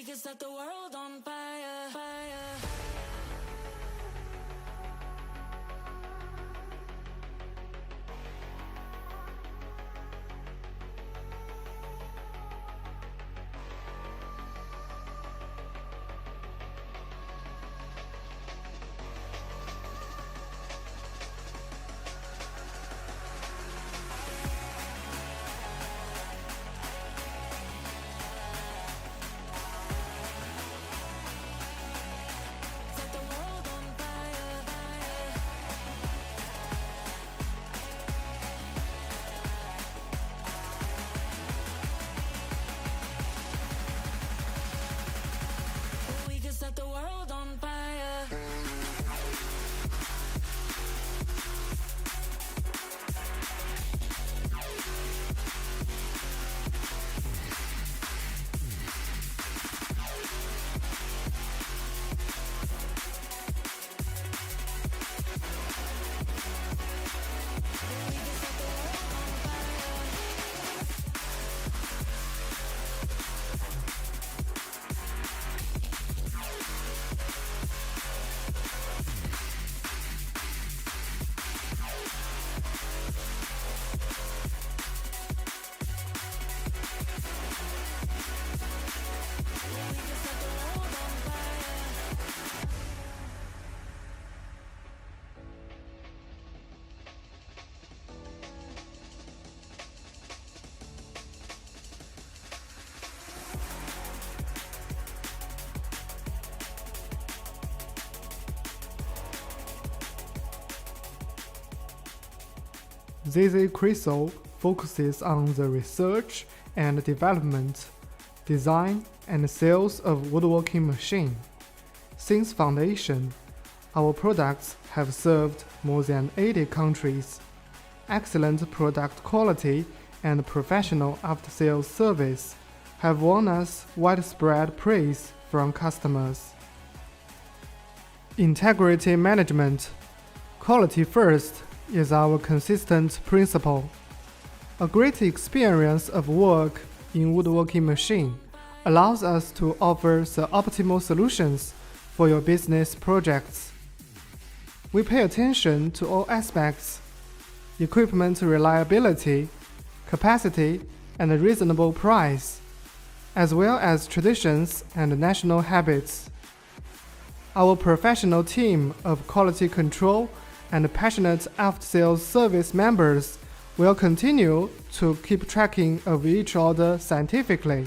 can set the world on fire, fire. Set the world on fire, fire. We can set the world on fire. ZZ Crystal focuses on the research and development, design, and sales of woodworking machines. Since foundation, our products have served more than 80 countries. Excellent product quality and professional after-sales service have won us widespread praise from customers. Integrity management. Quality first is our consistent principle. A great experience of work in woodworking machine allows us to offer the optimal solutions for your business projects. We pay attention to all aspects: equipment reliability, capacity, and a reasonable price, as well as traditions and national habits. Our professional team of quality control and passionate after-sales service members will continue to keep tracking of each order scientifically,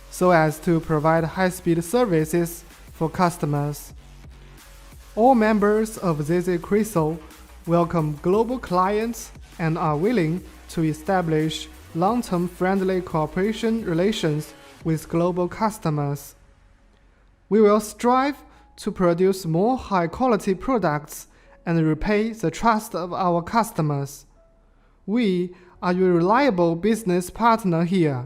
so as to provide high-speed services for customers. All members of ZZ Crystal welcome global clients and are willing to establish long-term friendly cooperation relations with global customers. We will strive to produce more high-quality products and repay the trust of our customers. We are your reliable business partner here.